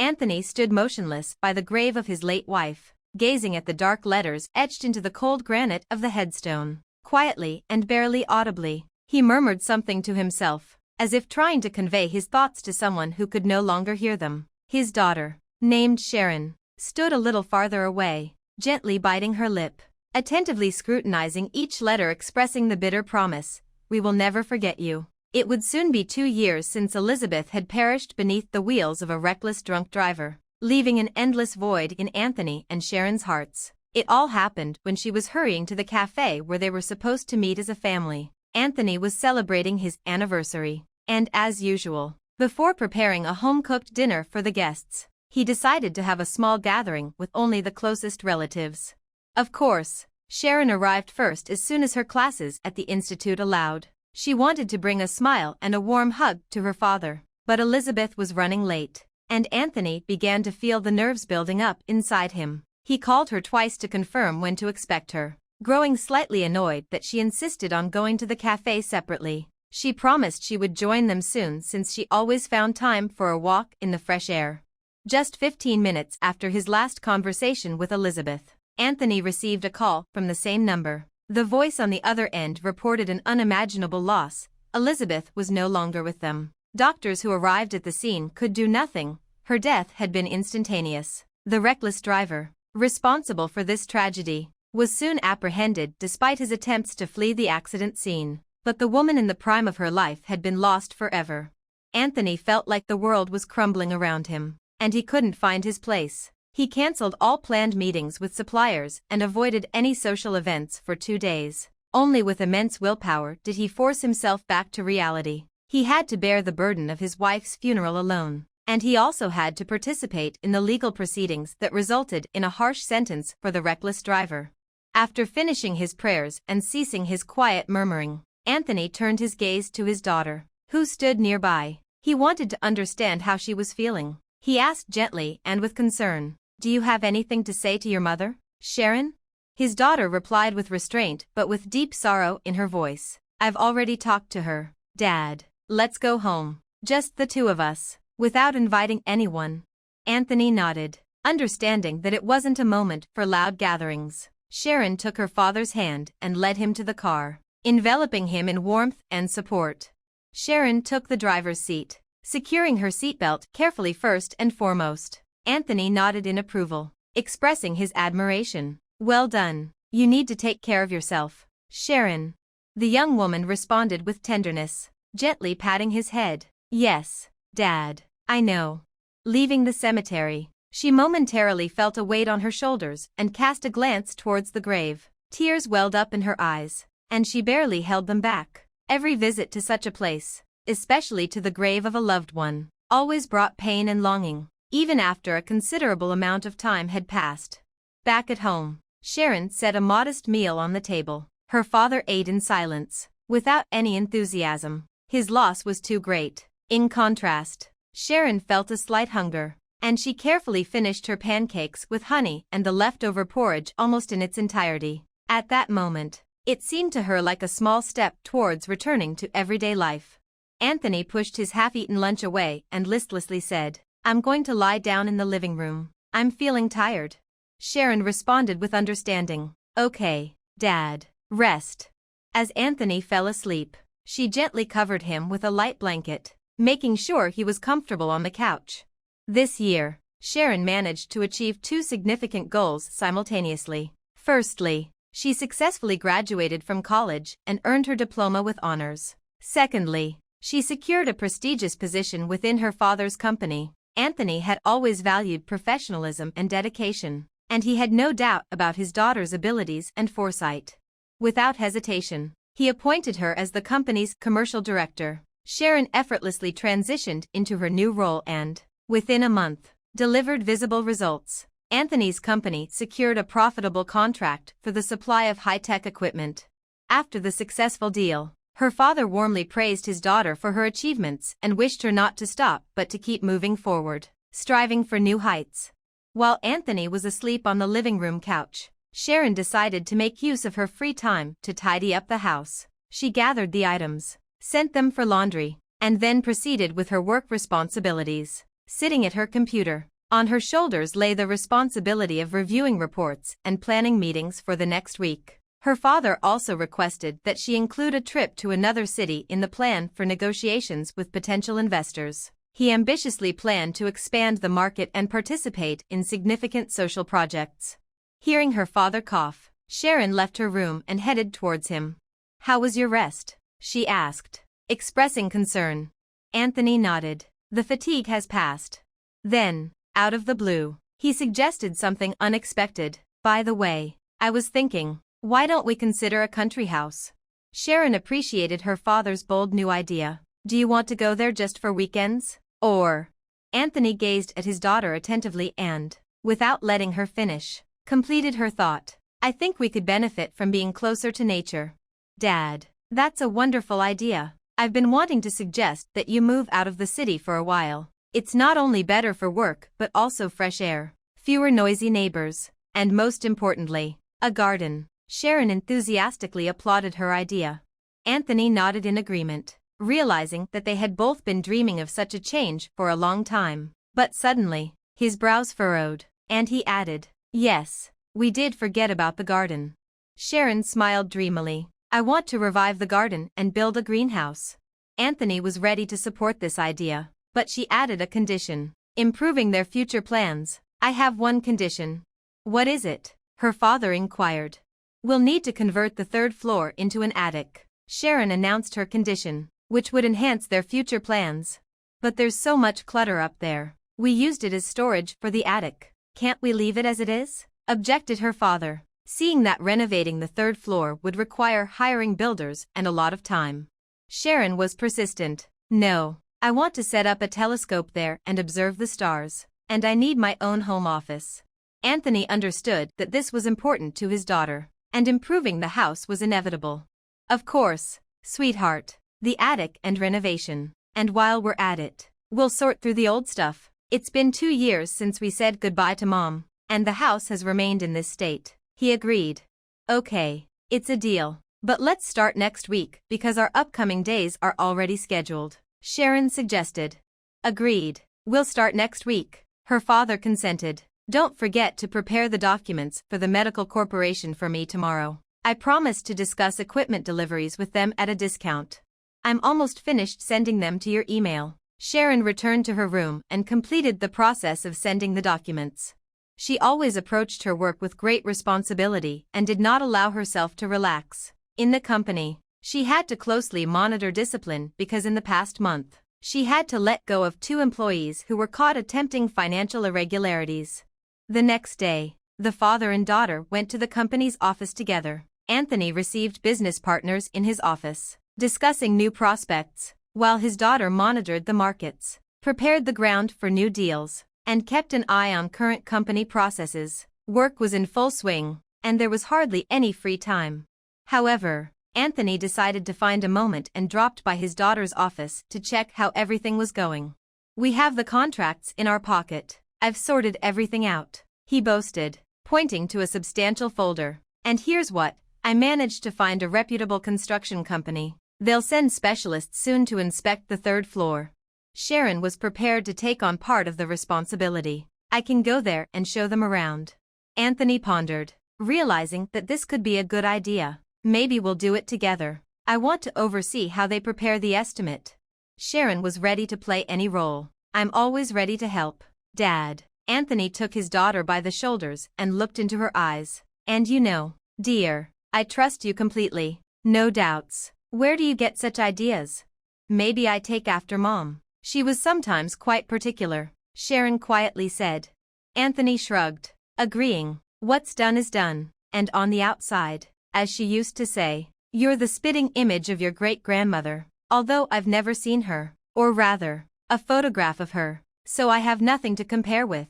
Anthony stood motionless by the grave of his late wife, gazing at the dark letters etched into the cold granite of the headstone. Quietly and barely audibly, he murmured something to himself, as if trying to convey his thoughts to someone who could no longer hear them. His daughter, named Sharon, stood a little farther away, gently biting her lip, attentively scrutinizing each letter expressing the bitter promise, "We will never forget you." It would soon be 2 years since Elizabeth had perished beneath the wheels of a reckless drunk driver, leaving an endless void in Anthony and Sharon's hearts. It all happened when she was hurrying to the cafe where they were supposed to meet as a family. Anthony was celebrating his anniversary, and as usual, before preparing a home-cooked dinner for the guests, he decided to have a small gathering with only the closest relatives. Of course, Sharon arrived first as soon as her classes at the institute allowed. She wanted to bring a smile and a warm hug to her father, but Elizabeth was running late, and Anthony began to feel the nerves building up inside him. He called her twice to confirm when to expect her, growing slightly annoyed that she insisted on going to the cafe separately. She promised she would join them soon since she always found time for a walk in the fresh air. Just 15 minutes after his last conversation with Elizabeth, Anthony received a call from the same number. The voice on the other end reported an unimaginable loss. Elizabeth was no longer with them. Doctors who arrived at the scene could do nothing. Her death had been instantaneous. The reckless driver, responsible for this tragedy, was soon apprehended despite his attempts to flee the accident scene. But the woman in the prime of her life had been lost forever. Anthony felt like the world was crumbling around him, and he couldn't find his place. He cancelled all planned meetings with suppliers and avoided any social events for 2 days. Only with immense willpower did he force himself back to reality. He had to bear the burden of his wife's funeral alone, and he also had to participate in the legal proceedings that resulted in a harsh sentence for the reckless driver. After finishing his prayers and ceasing his quiet murmuring, Anthony turned his gaze to his daughter, who stood nearby. He wanted to understand how she was feeling. He asked gently and with concern, "Do you have anything to say to your mother, Sharon?" His daughter replied with restraint but with deep sorrow in her voice, "I've already talked to her, Dad. Let's go home. Just the two of us, without inviting anyone." Anthony nodded, understanding that it wasn't a moment for loud gatherings. Sharon took her father's hand and led him to the car, enveloping him in warmth and support. Sharon took the driver's seat, securing her seatbelt carefully first and foremost. Anthony nodded in approval, expressing his admiration. "Well done. You need to take care of yourself, Sharon." The young woman responded with tenderness, gently patting his head. "Yes, Dad, I know." Leaving the cemetery, she momentarily felt a weight on her shoulders and cast a glance towards the grave. Tears welled up in her eyes, and she barely held them back. Every visit to such a place, especially to the grave of a loved one, always brought pain and longing, even after a considerable amount of time had passed. Back at home, Sharon set a modest meal on the table. Her father ate in silence, without any enthusiasm. His loss was too great. In contrast, Sharon felt a slight hunger, and she carefully finished her pancakes with honey and the leftover porridge almost in its entirety. At that moment, it seemed to her like a small step towards returning to everyday life. Anthony pushed his half-eaten lunch away and listlessly said, "I'm going to lie down in the living room. I'm feeling tired." Sharon responded with understanding. "Okay, Dad, rest." As Anthony fell asleep, she gently covered him with a light blanket, making sure he was comfortable on the couch. This year, Sharon managed to achieve 2 significant goals simultaneously. Firstly, she successfully graduated from college and earned her diploma with honors. Secondly, she secured a prestigious position within her father's company. Anthony had always valued professionalism and dedication, and he had no doubt about his daughter's abilities and foresight. Without hesitation, he appointed her as the company's commercial director. Sharon effortlessly transitioned into her new role and, within a month, delivered visible results. Anthony's company secured a profitable contract for the supply of high-tech equipment. After the successful deal, her father warmly praised his daughter for her achievements and wished her not to stop but to keep moving forward, striving for new heights. While Anthony was asleep on the living room couch, Sharon decided to make use of her free time to tidy up the house. She gathered the items, sent them for laundry, and then proceeded with her work responsibilities. Sitting at her computer, On her shoulders lay the responsibility of reviewing reports and planning meetings for the next week. Her father also requested that she include a trip to another city in the plan for negotiations with potential investors. He ambitiously planned to expand the market and participate in significant social projects. Hearing her father cough, Sharon left her room and headed towards him. "How was your rest?" she asked, expressing concern. Anthony nodded. "The fatigue has passed." Then, out of the blue, he suggested something unexpected. "By the way, I was thinking, why don't we consider a country house?" Sharon appreciated her father's bold new idea. "Do you want to go there just for weekends? Or?" Anthony gazed at his daughter attentively and, without letting her finish, completed her thought. "I think we could benefit from being closer to nature." "Dad, that's a wonderful idea. I've been wanting to suggest that you move out of the city for a while. It's not only better for work but also fresh air, fewer noisy neighbors, and most importantly, a garden." Sharon enthusiastically applauded her idea. Anthony nodded in agreement, realizing that they had both been dreaming of such a change for a long time. But suddenly, his brows furrowed, and he added, "Yes, we did forget about the garden." Sharon smiled dreamily. "I want to revive the garden and build a greenhouse." Anthony was ready to support this idea, but she added a condition. "Improving their future plans. I have one condition." "What is it?" her father inquired. "We'll need to convert the third floor into an attic." Sharon announced her condition, which would enhance their future plans. "But there's so much clutter up there. We used it as storage for the attic. Can't we leave it as it is?" objected her father, seeing that renovating the third floor would require hiring builders and a lot of time. Sharon was persistent. "No, I want to set up a telescope there and observe the stars, and I need my own home office." Anthony understood that this was important to his daughter, and improving the house was inevitable. "Of course, sweetheart, the attic and renovation. And while we're at it, we'll sort through the old stuff. It's been 2 years since we said goodbye to Mom, and the house has remained in this state." He agreed. "Okay, it's a deal. But let's start next week because our upcoming days are already scheduled," Sharon suggested. "Agreed. We'll start next week," her father consented. "Don't forget to prepare the documents for the medical corporation for me tomorrow. I promised to discuss equipment deliveries with them at a discount." "I'm almost finished sending them to your email." Sharon returned to her room and completed the process of sending the documents. She always approached her work with great responsibility and did not allow herself to relax. In the company, she had to closely monitor discipline because in the past month, she had to let go of 2 employees who were caught attempting financial irregularities. The next day, the father and daughter went to the company's office together. Anthony received business partners in his office, discussing new prospects, while his daughter monitored the markets, prepared the ground for new deals, and kept an eye on current company processes. Work was in full swing, and there was hardly any free time. However, Anthony decided to find a moment and dropped by his daughter's office to check how everything was going. "We have the contracts in our pocket. I've sorted everything out," he boasted, pointing to a substantial folder. "And here's what, I managed to find a reputable construction company. They'll send specialists soon to inspect the third floor." Sharon was prepared to take on part of the responsibility. "I can go there and show them around." Anthony pondered, realizing that this could be a good idea. "Maybe we'll do it together. I want to oversee how they prepare the estimate." Sharon was ready to play any role. "I'm always ready to help, Dad." Anthony took his daughter by the shoulders and looked into her eyes. "And you know, dear, I trust you completely. No doubts. Where do you get such ideas?" "Maybe I take after Mom. She was sometimes quite particular," Sharon quietly said. Anthony shrugged, agreeing, "What's done is done, and on the outside, as she used to say, you're the spitting image of your great-grandmother, although I've never seen her, or rather, a photograph of her, so I have nothing to compare with."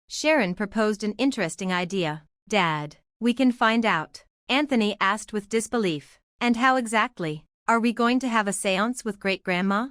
Sharon proposed an interesting idea. "Dad, we can find out," Anthony asked with disbelief. "And how exactly? Are we going to have a séance with great-grandma?"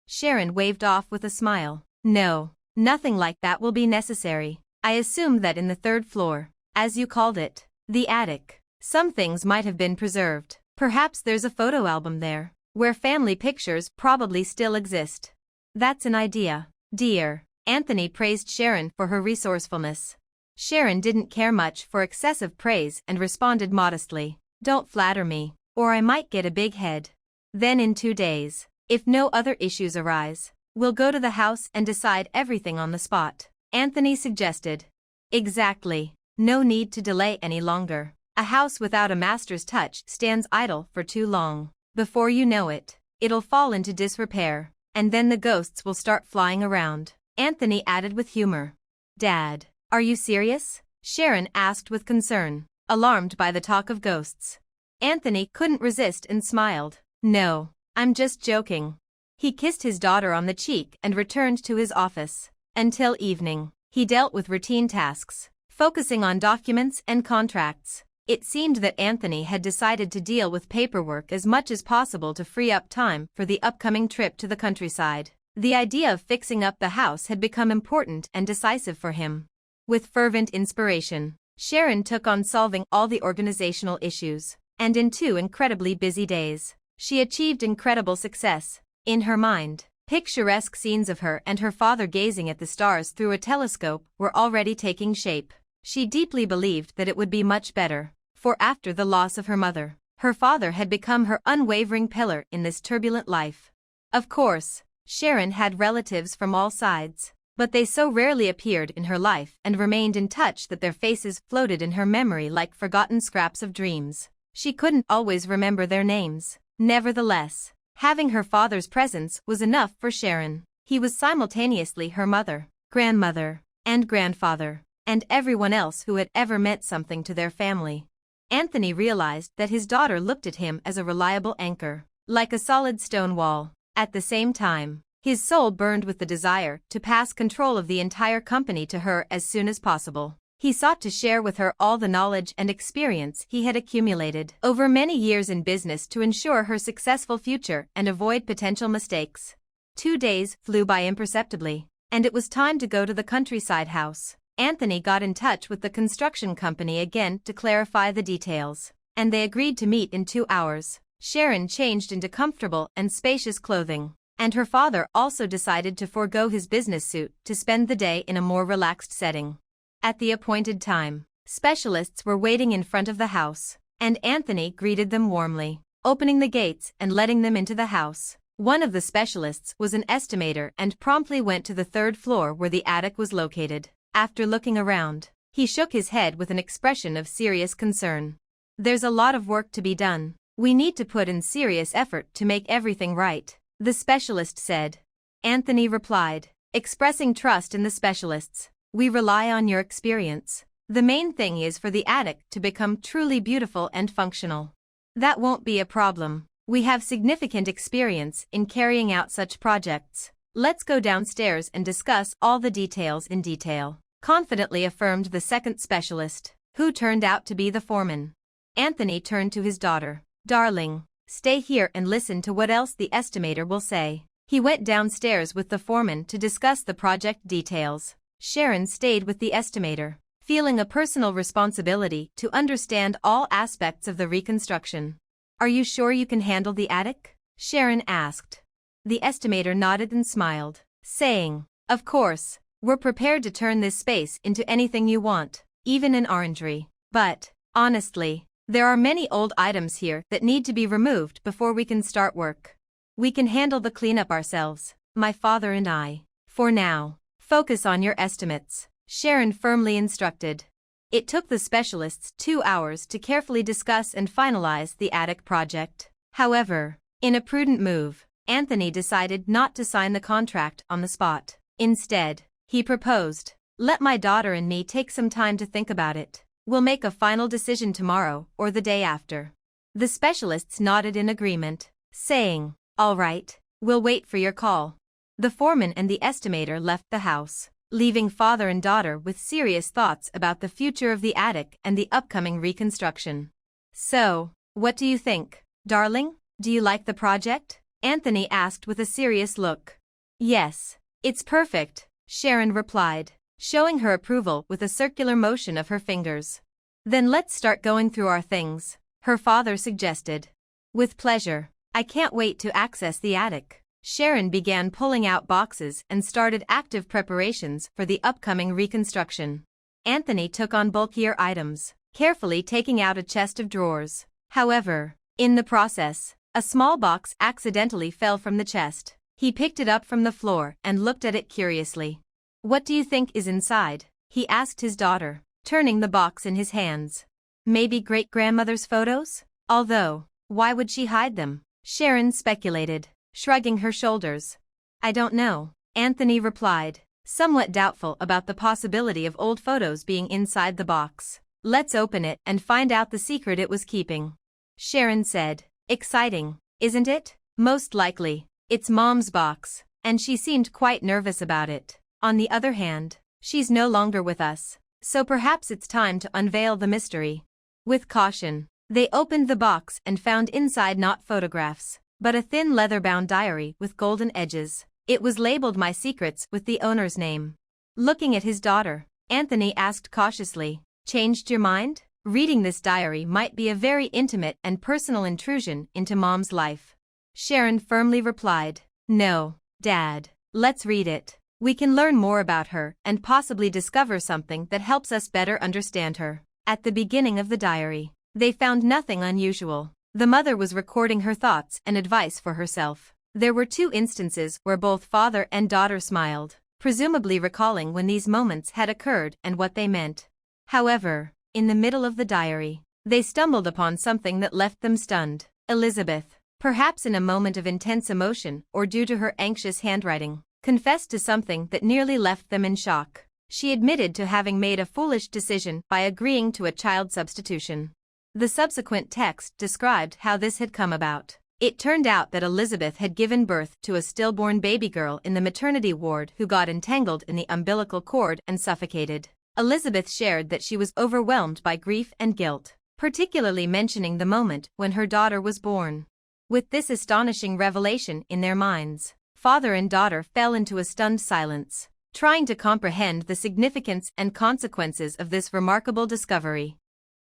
Sharon waved off with a smile. "No, nothing like that will be necessary. I assume that in the third floor, as you called it, the attic, some things might have been preserved. Perhaps there's a photo album there, where family pictures probably still exist." "That's an idea, dear," Anthony praised Sharon for her resourcefulness. Sharon didn't care much for excessive praise and responded modestly, "Don't flatter me, or I might get a big head. Then in 2 days, if no other issues arise, we'll go to the house and decide everything on the spot," Anthony suggested. Exactly. No need to delay any longer. A house without a master's touch stands idle for too long. Before you know it, it'll fall into disrepair, and then the ghosts will start flying around, Anthony added with humor. "Dad, are you serious?" Sharon asked with concern, alarmed by the talk of ghosts. Anthony couldn't resist and smiled. "No, I'm just joking." He kissed his daughter on the cheek and returned to his office. Until evening, he dealt with routine tasks, focusing on documents and contracts. It seemed that Anthony had decided to deal with paperwork as much as possible to free up time for the upcoming trip to the countryside. The idea of fixing up the house had become important and decisive for him. With fervent inspiration, Sharon took on solving all the organizational issues, and in 2 incredibly busy days, she achieved incredible success. In her mind, picturesque scenes of her and her father gazing at the stars through a telescope were already taking shape. She deeply believed that it would be much better, for after the loss of her mother, her father had become her unwavering pillar in this turbulent life. Of course, Sharon had relatives from all sides, but they so rarely appeared in her life and remained in touch that their faces floated in her memory like forgotten scraps of dreams. She couldn't always remember their names. Nevertheless, having her father's presence was enough for Sharon. He was simultaneously her mother, grandmother, and grandfather, and everyone else who had ever meant something to their family. Anthony realized that his daughter looked at him as a reliable anchor, like a solid stone wall. At the same time, his soul burned with the desire to pass control of the entire company to her as soon as possible. He sought to share with her all the knowledge and experience he had accumulated over many years in business to ensure her successful future and avoid potential mistakes. 2 days flew by imperceptibly, and it was time to go to the countryside house. Anthony got in touch with the construction company again to clarify the details, and they agreed to meet in 2 hours. Sharon changed into comfortable and spacious clothing, and her father also decided to forego his business suit to spend the day in a more relaxed setting. At the appointed time, specialists were waiting in front of the house, and Anthony greeted them warmly, opening the gates and letting them into the house. One of the specialists was an estimator and promptly went to the 3rd floor where the attic was located. After looking around, he shook his head with an expression of serious concern. "There's a lot of work to be done. We need to put in serious effort to make everything right," the specialist said. Anthony replied, expressing trust in the specialists. "We rely on your experience. The main thing is for the attic to become truly beautiful and functional." "That won't be a problem. We have significant experience in carrying out such projects. Let's go downstairs and discuss all the details in detail," confidently affirmed the second specialist, who turned out to be the foreman. Anthony turned to his daughter. "Darling, stay here and listen to what else the estimator will say." He went downstairs with the foreman to discuss the project details. Sharon stayed with the estimator, feeling a personal responsibility to understand all aspects of the reconstruction. "Are you sure you can handle the attic?" Sharon asked. The estimator nodded and smiled, saying, "Of course, we're prepared to turn this space into anything you want, even an orangery. But, honestly, there are many old items here that need to be removed before we can start work. We can handle the cleanup ourselves, my father and I. For now, focus on your estimates," Sharon firmly instructed. It took the specialists 2 hours to carefully discuss and finalize the attic project. However, in a prudent move, Anthony decided not to sign the contract on the spot. Instead, he proposed, "Let my daughter and me take some time to think about it. We'll make a final decision tomorrow or the day after." The specialists nodded in agreement, saying, "All right, we'll wait for your call." The foreman and the estimator left the house, leaving father and daughter with serious thoughts about the future of the attic and the upcoming reconstruction. "So, what do you think, darling? Do you like the project?" Anthony asked with a serious look. "Yes, it's perfect," Sharon replied, showing her approval with a circular motion of her fingers. "Then let's start going through our things," her father suggested. "With pleasure. I can't wait to access the attic." Sharon began pulling out boxes and started active preparations for the upcoming reconstruction. Anthony took on bulkier items, carefully taking out a chest of drawers. However, in the process, a small box accidentally fell from the chest. He picked it up from the floor and looked at it curiously. "What do you think is inside?" he asked his daughter, turning the box in his hands. "Maybe great-grandmother's photos? Although, why would she hide them?" Sharon speculated, shrugging her shoulders. "I don't know," Anthony replied, somewhat doubtful about the possibility of old photos being inside the box. "Let's open it and find out the secret it was keeping," Sharon said. "Exciting, isn't it?" "Most likely. It's Mom's box, and she seemed quite nervous about it. On the other hand, she's no longer with us, so perhaps it's time to unveil the mystery." With caution, they opened the box and found inside not photographs, but a thin leather-bound diary with golden edges. It was labeled "My Secrets" with the owner's name. Looking at his daughter, Anthony asked cautiously, "Changed your mind? Reading this diary might be a very intimate and personal intrusion into Mom's life." Sharon firmly replied, "No, Dad, let's read it. We can learn more about her and possibly discover something that helps us better understand her." At the beginning of the diary, they found nothing unusual. The mother was recording her thoughts and advice for herself. There were 2 instances where both father and daughter smiled, presumably recalling when these moments had occurred and what they meant. However, in the middle of the diary, they stumbled upon something that left them stunned. Elizabeth, perhaps in a moment of intense emotion or due to her anxious handwriting, confessed to something that nearly left them in shock. She admitted to having made a foolish decision by agreeing to a child substitution. The subsequent text described how this had come about. It turned out that Elizabeth had given birth to a stillborn baby girl in the maternity ward who got entangled in the umbilical cord and suffocated. Elizabeth shared that she was overwhelmed by grief and guilt, particularly mentioning the moment when her daughter was born. With this astonishing revelation in their minds, father and daughter fell into a stunned silence, trying to comprehend the significance and consequences of this remarkable discovery.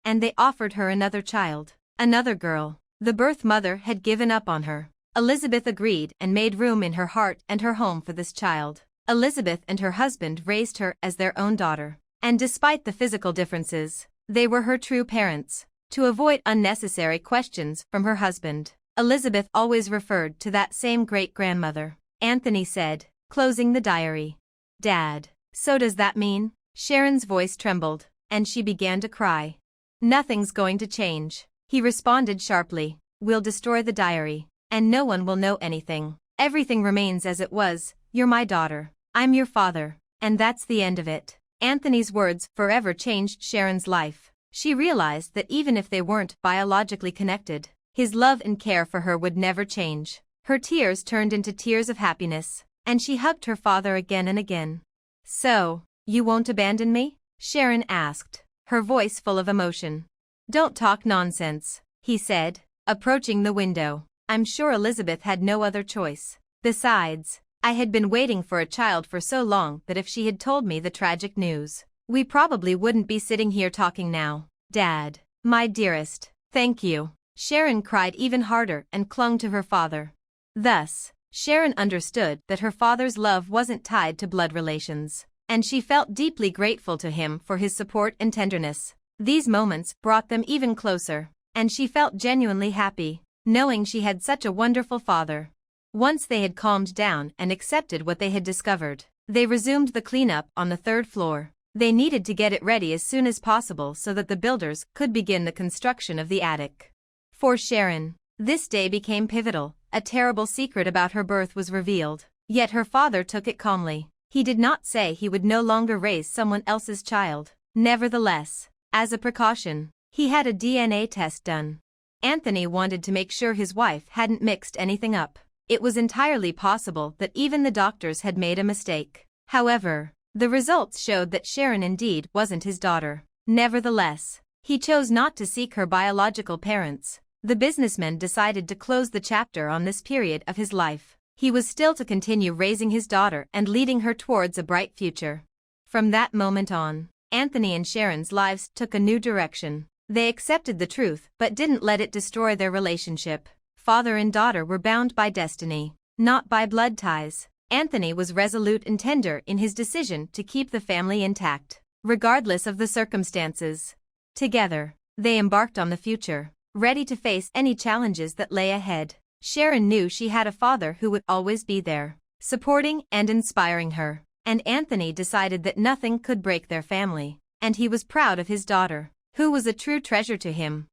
And they offered her another child, another girl. The birth mother had given up on her. Elizabeth agreed and made room in her heart and her home for this child. Elizabeth and her husband raised her as their own daughter. And despite the physical differences, they were her true parents. To avoid unnecessary questions from her husband, Elizabeth always referred to that same great-grandmother. Anthony said, closing the diary. "Dad, so does that mean?" Sharon's voice trembled, and she began to cry. "Nothing's going to change," he responded sharply. "We'll destroy the diary, and no one will know anything. Everything remains as it was. You're my daughter. I'm your father, and that's the end of it." Anthony's words forever changed Sharon's life. She realized that even if they weren't biologically connected, his love and care for her would never change. Her tears turned into tears of happiness, and she hugged her father again and again. "So, you won't abandon me?" Sharon asked, her voice full of emotion. "Don't talk nonsense," he said, approaching the window. "I'm sure Elizabeth had no other choice. Besides, I had been waiting for a child for so long that if she had told me the tragic news, we probably wouldn't be sitting here talking now." "Dad, my dearest, thank you." Sharon cried even harder and clung to her father. Thus, Sharon understood that her father's love wasn't tied to blood relations, and she felt deeply grateful to him for his support and tenderness. These moments brought them even closer, and she felt genuinely happy, knowing she had such a wonderful father. Once they had calmed down and accepted what they had discovered, they resumed the cleanup on the 3rd floor. They needed to get it ready as soon as possible so that the builders could begin the construction of the attic. For Sharon, this day became pivotal. A terrible secret about her birth was revealed, yet her father took it calmly. He did not say he would no longer raise someone else's child. Nevertheless, as a precaution, he had a DNA test done. Anthony wanted to make sure his wife hadn't mixed anything up. It was entirely possible that even the doctors had made a mistake. However, the results showed that Sharon indeed wasn't his daughter. Nevertheless, he chose not to seek her biological parents. The businessman decided to close the chapter on this period of his life. He was still to continue raising his daughter and leading her towards a bright future. From that moment on, Anthony and Sharon's lives took a new direction. They accepted the truth but didn't let it destroy their relationship. Father and daughter were bound by destiny. not by blood ties. Anthony was resolute and tender in his decision to keep the family intact, regardless of the circumstances. Together, they embarked on the future, ready to face any challenges that lay ahead. Sharon knew she had a father who would always be there, supporting and inspiring her. And Anthony decided that nothing could break their family, and he was proud of his daughter, who was a true treasure to him.